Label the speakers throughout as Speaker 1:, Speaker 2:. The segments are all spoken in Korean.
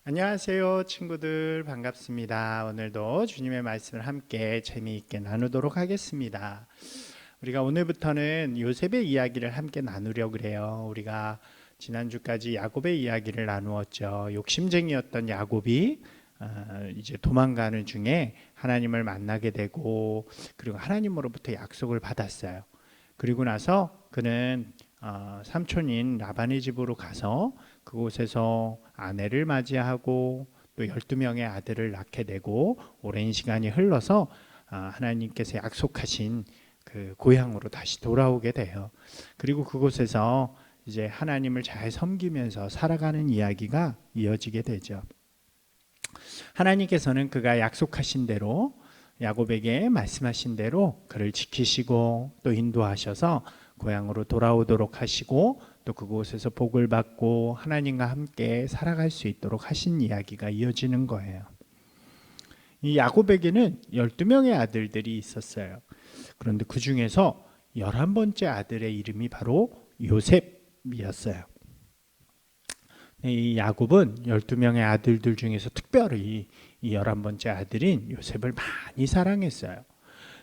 Speaker 1: 안녕하세요, 친구들. 반갑습니다. 오늘도 주님의 말씀을 함께 재미있게 나누도록 하겠습니다. 우리가 오늘부터는 요셉의 이야기를 함께 나누려고 그래요. 우리가 지난주까지 야곱의 이야기를 나누었죠. 욕심쟁이였던 야곱이 이제 도망가는 중에 하나님을 만나게 되고, 그리고 하나님으로부터 약속을 받았어요. 그리고 나서 그는 삼촌인 라반의 집으로 가서 그곳에서 아내를 맞이하고 또 12명의 아들을 낳게 되고, 오랜 시간이 흘러서 하나님께서 약속하신 그 고향으로 다시 돌아오게 돼요. 그리고 그곳에서 이제 하나님을 잘 섬기면서 살아가는 이야기가 이어지게 되죠. 하나님께서는 그가 약속하신 대로, 야곱에게 말씀하신 대로 그를 지키시고 또 인도하셔서 고향으로 돌아오도록 하시고, 또 그곳에서 복을 받고 하나님과 함께 살아갈 수 있도록 하신 이야기가 이어지는 거예요. 이 야곱에게는 12명의 아들들이 있었어요. 그런데 그 중에서 11번째 아들의 이름이 바로 요셉이었어요. 이 야곱은 12명의 아들들 중에서 특별히 이 11번째 아들인 요셉을 많이 사랑했어요.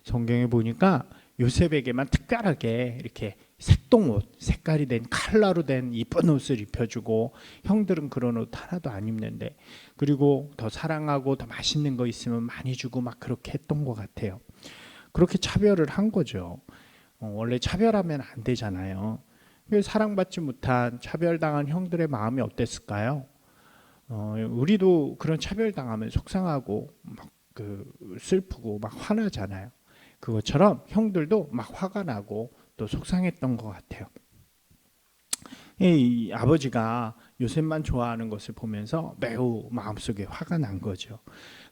Speaker 1: 성경에 보니까 요셉에게만 특별하게 이렇게 색동옷, 색깔이 된 칼라로 된 이쁜 옷을 입혀주고, 형들은 그런 옷 하나도 안 입는데, 그리고 더 사랑하고 더 맛있는 거 있으면 많이 주고 막 그렇게 했던 것 같아요. 그렇게 차별을 한 거죠. 원래 차별하면 안 되잖아요. 사랑받지 못한 차별당한 형들의 마음이 어땠을까요? 우리도 그런 차별당하면 속상하고 막 슬프고 막 화나잖아요. 그것처럼 형들도 막 화가 나고 또 속상했던 것 같아요. 이 아버지가 요셉만 좋아하는 것을 보면서 매우 마음속에 화가 난 거죠.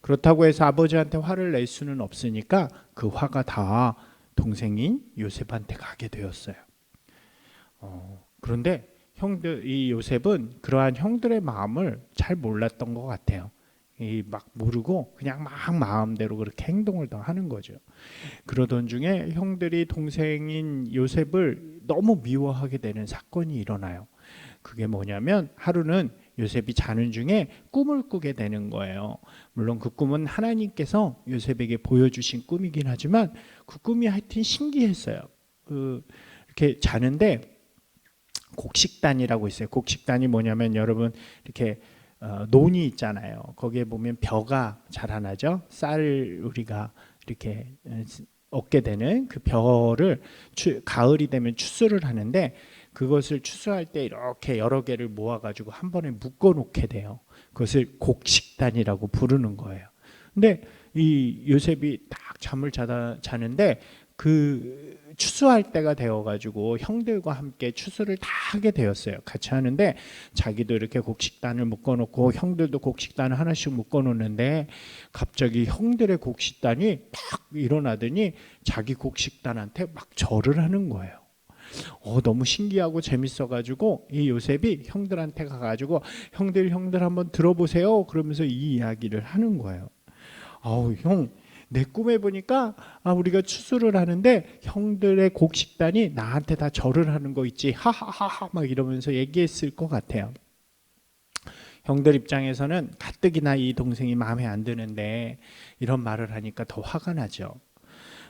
Speaker 1: 그렇다고 해서 아버지한테 화를 낼 수는 없으니까 그 화가 다 동생인 요셉한테 가게 되었어요. 그런데 이 요셉은 그러한 형들의 마음을 잘 몰랐던 것 같아요. 막 모르고 그냥 막 마음대로 그렇게 행동을 더 하는 거죠. 그러던 중에 형들이 동생인 요셉을 너무 미워하게 되는 사건이 일어나요. 그게 뭐냐면, 하루는 요셉이 자는 중에 꿈을 꾸게 되는 거예요. 물론 그 꿈은 하나님께서 요셉에게 보여주신 꿈이긴 하지만 그 꿈이 하여튼 신기했어요. 이렇게 자는데 곡식단이라고 있어요. 곡식단이 뭐냐면, 여러분 이렇게 논이 있잖아요. 거기에 보면 벼가 자라나죠. 쌀 우리가 이렇게 얻게 되는 그 벼를 가을이 되면 추수를 하는데, 그것을 추수할 때 이렇게 여러 개를 모아가지고 한 번에 묶어 놓게 돼요. 그것을 곡식단이라고 부르는 거예요. 근데 이 요셉이 딱 잠을 자는데 그 추수할 때가 되어가지고 형들과 함께 추수를 다 하게 되었어요. 같이 하는데 자기도 이렇게 곡식단을 묶어놓고 형들도 곡식단을 하나씩 묶어놓는데, 갑자기 형들의 곡식단이 막 일어나더니 자기 곡식단한테 막 절을 하는 거예요. 너무 신기하고 재밌어가지고 이 요셉이 형들한테 가가지고 형들 한번 들어보세요 그러면서 이 이야기를 하는 거예요. 형, 내 꿈에 보니까 우리가 추수를 하는데 형들의 곡식단이 나한테 다 절을 하는 거 있지, 하하하하 막 이러면서 얘기했을 것 같아요. 형들 입장에서는 가뜩이나 이 동생이 마음에 안 드는데 이런 말을 하니까 더 화가 나죠.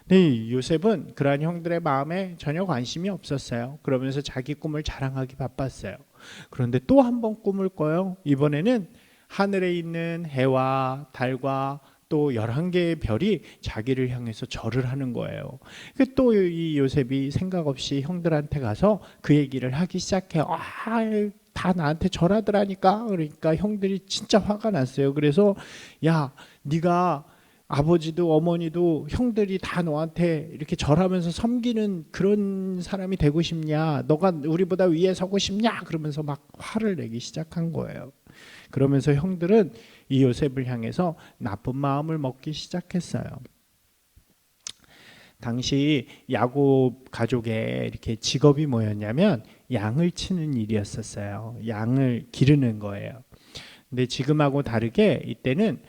Speaker 1: 근데 요셉은 그러한 형들의 마음에 전혀 관심이 없었어요. 그러면서 자기 꿈을 자랑하기 바빴어요. 그런데 또 한 번 꿈을 꿔요. 이번에는 하늘에 있는 해와 달과 또 11개의 별이 자기를 향해서 절을 하는 거예요. 또 이 요셉이 생각 없이 형들한테 가서 그 얘기를 하기 시작해요. 다 나한테 절하더라니까. 그러니까 형들이 진짜 화가 났어요. 그래서 야, 네가 아버지도 어머니도 형들이 다 너한테 이렇게 절하면서 섬기는 그런 사람이 되고 싶냐? 너가 우리보다 위에 서고 싶냐? 그러면서 막 화를 내기 시작한 거예요. 그러면서 형들은 이 요셉을 향해서 나쁜 마음을 먹기 시작했어요. 당시 야곱 가족의 이렇게 직업이 뭐였냐면 양을 치는 일이었었어요. 양을 기르는 거예요. 근데 지금하고 다르게 이때는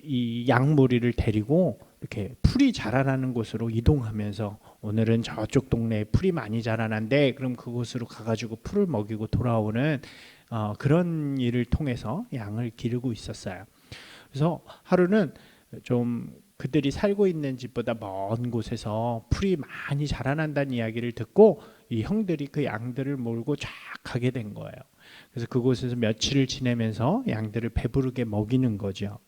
Speaker 1: 이 양무리를 데리고 이렇게 풀이 자라나는 곳으로 이동하면서, 오늘은 저쪽 동네에 풀이 많이 자라난데 그럼 그곳으로 가가지고 풀을 먹이고 돌아오는 그런 일을 통해서 양을 기르고 있었어요. 그래서 하루는 좀 그들이 살고 있는 집보다 먼 곳에서 풀이 많이 자라난다는 이야기를 듣고 이 형들이 그 양들을 몰고 쫙 가게 된 거예요. 그래서 그곳에서 며칠을 지내면서 양들을 배부르게 먹이는 거죠.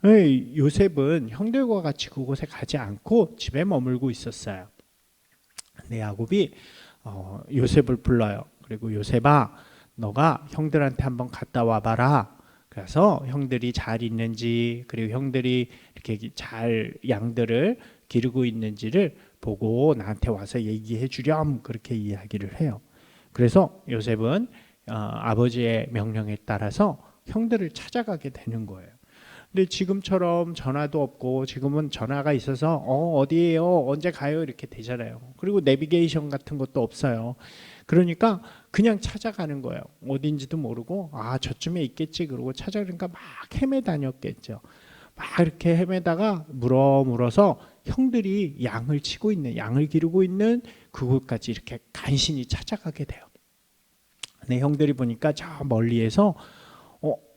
Speaker 1: 요셉은 형들과 같이 그곳에 가지 않고 집에 머물고 있었어요. 근데 야곱이 요셉을 불러요. 그리고 요셉아, 너가 형들한테 한번 갔다 와봐라. 그래서 형들이 잘 있는지, 그리고 형들이 이렇게 잘 양들을 기르고 있는지를 보고 나한테 와서 얘기해 주렴, 그렇게 이야기를 해요. 그래서 요셉은 아버지의 명령에 따라서 형들을 찾아가게 되는 거예요. 근데 지금처럼 전화도 없고, 지금은 전화가 있어서 어디에요, 언제 가요, 이렇게 되잖아요. 그리고 내비게이션 같은 것도 없어요. 그러니까 그냥 찾아가는 거예요. 어딘지도 모르고 저쯤에 있겠지 그러고 찾아가니까 막 헤매다녔겠죠. 막 이렇게 헤매다가 물어서 형들이 양을 기르고 있는 그곳까지 이렇게 간신히 찾아가게 돼요. 근데 형들이 보니까 저 멀리에서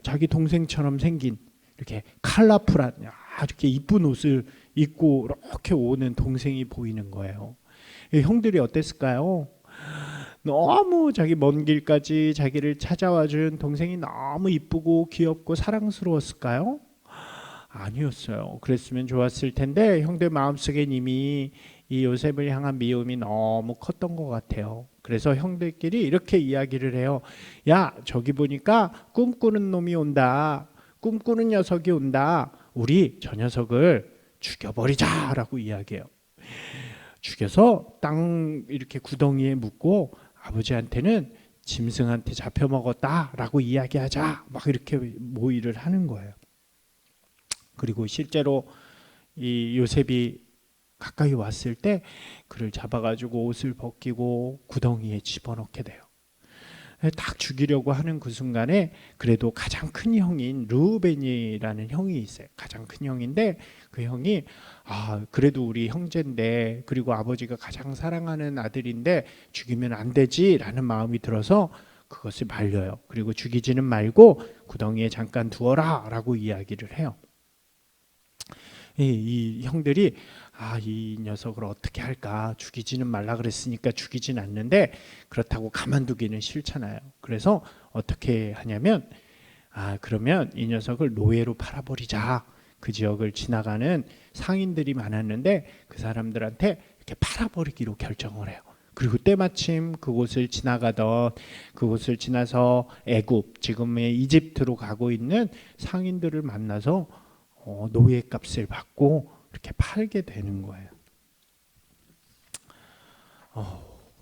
Speaker 1: 자기 동생처럼 생긴 이렇게 컬러풀한 아주 이렇게 이쁜 옷을 입고 이렇게 오는 동생이 보이는 거예요. 형들이 어땠을까요? 너무 자기 먼 길까지 자기를 찾아와 준 동생이 너무 이쁘고 귀엽고 사랑스러웠을까요? 아니었어요. 그랬으면 좋았을 텐데 형들 마음속에 이미 이 요셉을 향한 미움이 너무 컸던 것 같아요. 그래서 형들끼리 이렇게 이야기를 해요. 야, 저기 보니까 꿈꾸는 놈이 온다. 꿈꾸는 녀석이 온다. 우리 저 녀석을 죽여버리자라고 이야기해요. 죽여서 땅 이렇게 구덩이에 묻고 아버지한테는 짐승한테 잡혀 먹었다라고 이야기하자. 막 이렇게 모의를 하는 거예요. 그리고 실제로 이 요셉이 가까이 왔을 때 그를 잡아가지고 옷을 벗기고 구덩이에 집어넣게 돼요. 딱 죽이려고 하는 그 순간에 그래도 가장 큰 형인 르우벤이라는 형이 있어요. 가장 큰 형인데 그 형이 그래도 우리 형제인데, 그리고 아버지가 가장 사랑하는 아들인데 죽이면 안 되지라는 마음이 들어서 그것을 말려요. 그리고 죽이지는 말고 구덩이에 잠깐 두어라 라고 이야기를 해요. 이 형들이 이 녀석을 어떻게 할까, 죽이지는 말라 그랬으니까 죽이진 않는데 그렇다고 가만두기는 싫잖아요. 그래서 어떻게 하냐면 그러면 이 녀석을 노예로 팔아버리자. 그 지역을 지나가는 상인들이 많았는데 그 사람들한테 이렇게 팔아버리기로 결정을 해요. 그리고 때마침 그곳을 지나서 애굽, 지금의 이집트로 가고 있는 상인들을 만나서 노예값을 받고 이렇게 팔게 되는 거예요.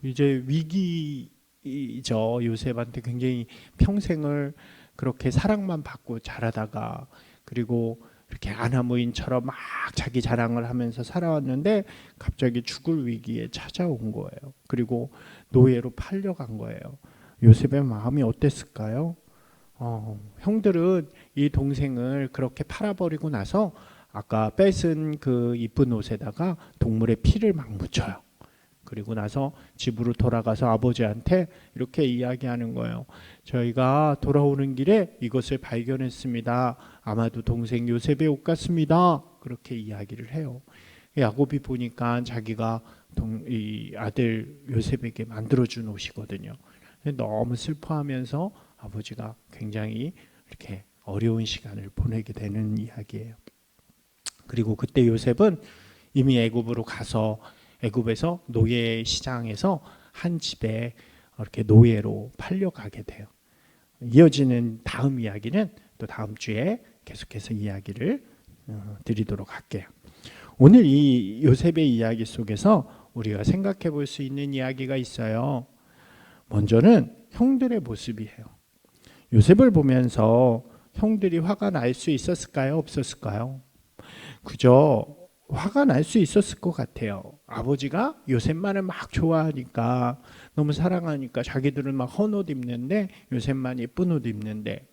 Speaker 1: 이제 위기죠. 요셉한테 굉장히 평생을 그렇게 사랑만 받고 자라다가, 그리고 이렇게 아나무인처럼 막 자기 자랑을 하면서 살아왔는데 갑자기 죽을 위기에 찾아온 거예요. 그리고 노예로 팔려간 거예요. 요셉의 마음이 어땠을까요? 형들은 이 동생을 그렇게 팔아버리고 나서 아까 뺏은 그 이쁜 옷에다가 동물의 피를 막 묻혀요. 그리고 나서 집으로 돌아가서 아버지한테 이렇게 이야기하는 거예요. 저희가 돌아오는 길에 이것을 발견했습니다. 아마도 동생 요셉의 옷 같습니다. 그렇게 이야기를 해요. 야곱이 보니까 자기가 이 아들 요셉에게 만들어준 옷이거든요. 너무 슬퍼하면서 아버지가 굉장히 이렇게 어려운 시간을 보내게 되는 이야기예요. 그리고 그때 요셉은 이미 애굽으로 가서 애굽에서 노예 시장에서 한 집에 이렇게 노예로 팔려가게 돼요. 이어지는 다음 이야기는 또 다음 주에 계속해서 이야기를 드리도록 할게요. 오늘 이 요셉의 이야기 속에서 우리가 생각해 볼 수 있는 이야기가 있어요. 먼저는 형들의 모습이에요. 요셉을 보면서 형들이 화가 날 수 있었을까요? 없었을까요? 그저 화가 날 수 있었을 것 같아요. 아버지가 요셉만을 막 좋아하니까, 너무 사랑하니까 자기들은 막 헌옷 입는데 요셉만 예쁜 옷 입는데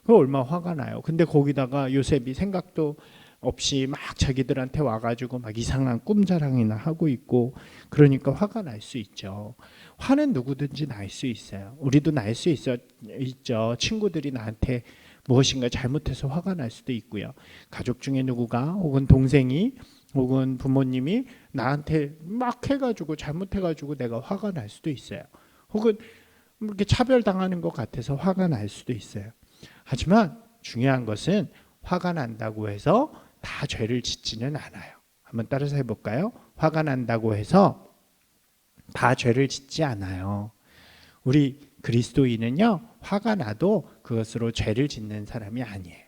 Speaker 1: 그 얼마나 화가 나요. 근데 거기다가 요셉이 생각도 없이 막 자기들한테 와가지고 막 이상한 꿈자랑이나 하고 있고, 그러니까 화가 날 수 있죠. 화는 누구든지 날 수 있어요. 우리도 날 수 있죠. 친구들이 나한테 무엇인가 잘못해서 화가 날 수도 있고요. 가족 중에 누구가 혹은 동생이 혹은 부모님이 나한테 막 해가지고 잘못해가지고 내가 화가 날 수도 있어요. 혹은 이렇게 차별당하는 것 같아서 화가 날 수도 있어요. 하지만 중요한 것은 화가 난다고 해서 다 죄를 짓지는 않아요. 한번 따라서 해볼까요? 화가 난다고 해서 다 죄를 짓지 않아요. 우리 그리스도인은요, 화가 나도 그것으로 죄를 짓는 사람이 아니에요.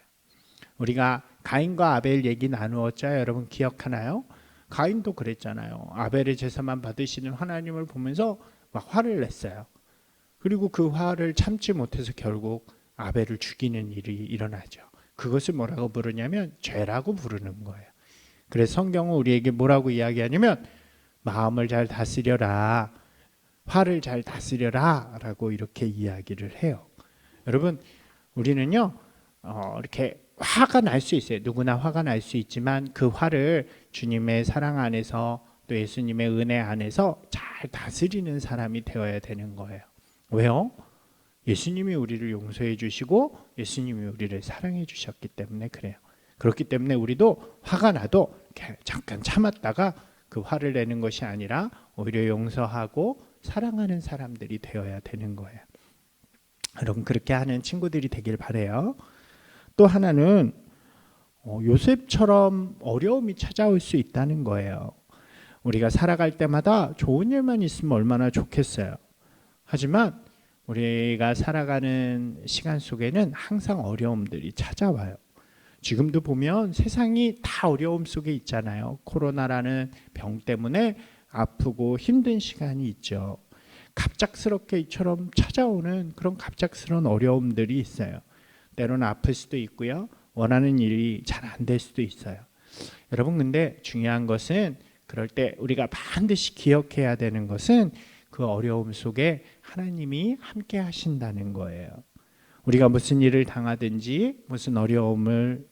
Speaker 1: 우리가 가인과 아벨 얘기 나누었죠. 여러분 기억하나요? 가인도 그랬잖아요. 아벨의 제사만 받으시는 하나님을 보면서 막 화를 냈어요. 그리고 그 화를 참지 못해서 결국 아벨을 죽이는 일이 일어나죠. 그것을 뭐라고 부르냐면 죄라고 부르는 거예요. 그래서 성경은 우리에게 뭐라고 이야기하냐면 마음을 잘 다스려라, 화를 잘 다스려라 라고 이렇게 이야기를 해요. 여러분, 우리는요 이렇게 화가 날 수 있어요. 누구나 화가 날 수 있지만 그 화를 주님의 사랑 안에서 또 예수님의 은혜 안에서 잘 다스리는 사람이 되어야 되는 거예요. 왜요? 예수님이 우리를 용서해 주시고 예수님이 우리를 사랑해 주셨기 때문에 그래요. 그렇기 때문에 우리도 화가 나도 잠깐 참았다가 그 화를 내는 것이 아니라 오히려 용서하고 사랑하는 사람들이 되어야 되는 거예요. 여러분 그렇게 하는 친구들이 되길 바라요. 또 하나는 요셉처럼 어려움이 찾아올 수 있다는 거예요. 우리가 살아갈 때마다 좋은 일만 있으면 얼마나 좋겠어요. 하지만 우리가 살아가는 시간 속에는 항상 어려움들이 찾아와요. 지금도 보면 세상이 다 어려움 속에 있잖아요. 코로나라는 병 때문에 아프고 힘든 시간이 있죠. 갑작스럽게 이처럼 찾아오는 그런 갑작스러운 어려움들이 있어요. 때로는 아플 수도 있고요. 원하는 일이 잘 안 될 수도 있어요. 여러분 근데 중요한 것은 그럴 때 우리가 반드시 기억해야 되는 것은 그 어려움 속에 하나님이 함께 하신다는 거예요. 우리가 무슨 일을 당하든지 무슨 어려움을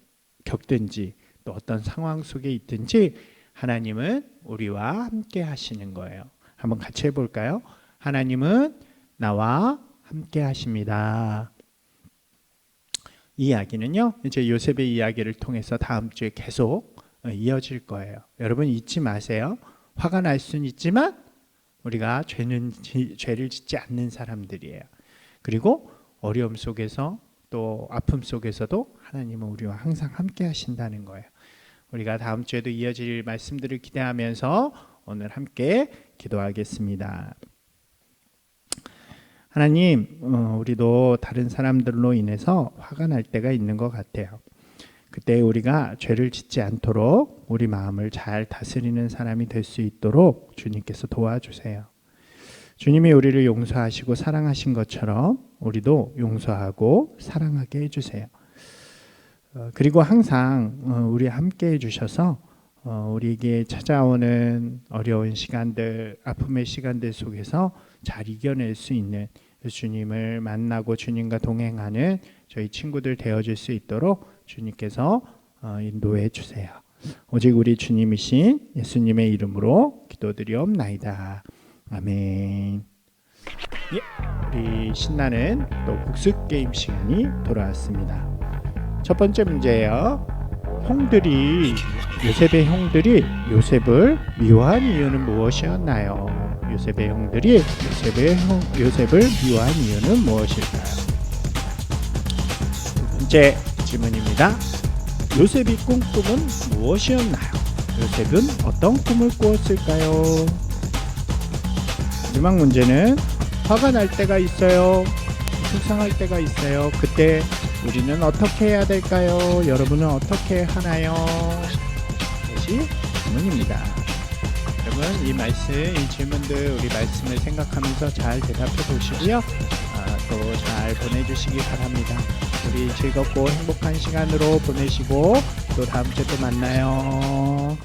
Speaker 1: 겪든지 또 어떤 상황 속에 있든지 하나님은 우리와 함께 하시는 거예요. 한번 같이 해볼까요? 하나님은 나와 함께 하십니다. 이 이야기는요, 이제 요셉의 이야기를 통해서 다음 주에 계속 이어질 거예요. 여러분 잊지 마세요. 화가 날 수는 있지만 우리가 죄를 짓지 않는 사람들이에요. 그리고 어려움 속에서 또 아픔 속에서도 하나님은 우리와 항상 함께 하신다는 거예요. 우리가 다음 주에도 이어질 말씀들을 기대하면서 오늘 함께 기도하겠습니다. 하나님, 우리도 다른 사람들로 인해서 화가 날 때가 있는 것 같아요. 그때 우리가 죄를 짓지 않도록 우리 마음을 잘 다스리는 사람이 될 수 있도록 주님께서 도와주세요. 주님이 우리를 용서하시고 사랑하신 것처럼 우리도 용서하고 사랑하게 해주세요. 그리고 항상 우리 함께 해주셔서 우리에게 찾아오는 어려운 시간들, 아픔의 시간들 속에서 잘 이겨낼 수 있는 주님을 만나고 주님과 동행하는 저희 친구들 되어줄 수 있도록 주님께서 인도해 주세요. 오직 우리 주님이신 예수님의 이름으로 기도드리옵나이다. 아멘. 예, 우리 신나는 또 복습 게임 시간이 돌아왔습니다. 첫 번째 문제예요. 요셉의 형들이 요셉을 미워한 이유는 무엇이었나요? 요셉의 형들이 요셉을 미워한 이유는 무엇일까요? 두 번째 질문입니다. 요셉이 꾼 꿈은 무엇이었나요? 요셉은 어떤 꿈을 꾸었을까요? 마지막 문제는 화가 날 때가 있어요. 속상할 때가 있어요. 그때 우리는 어떻게 해야 될까요? 여러분은 어떻게 하나요? 다시 질문입니다. 여러분 이 말씀, 이 질문들 우리 말씀을 생각하면서 잘 대답해 보시고요. 또 잘 보내주시기 바랍니다. 우리 즐겁고 행복한 시간으로 보내시고 또 다음 주에 또 만나요.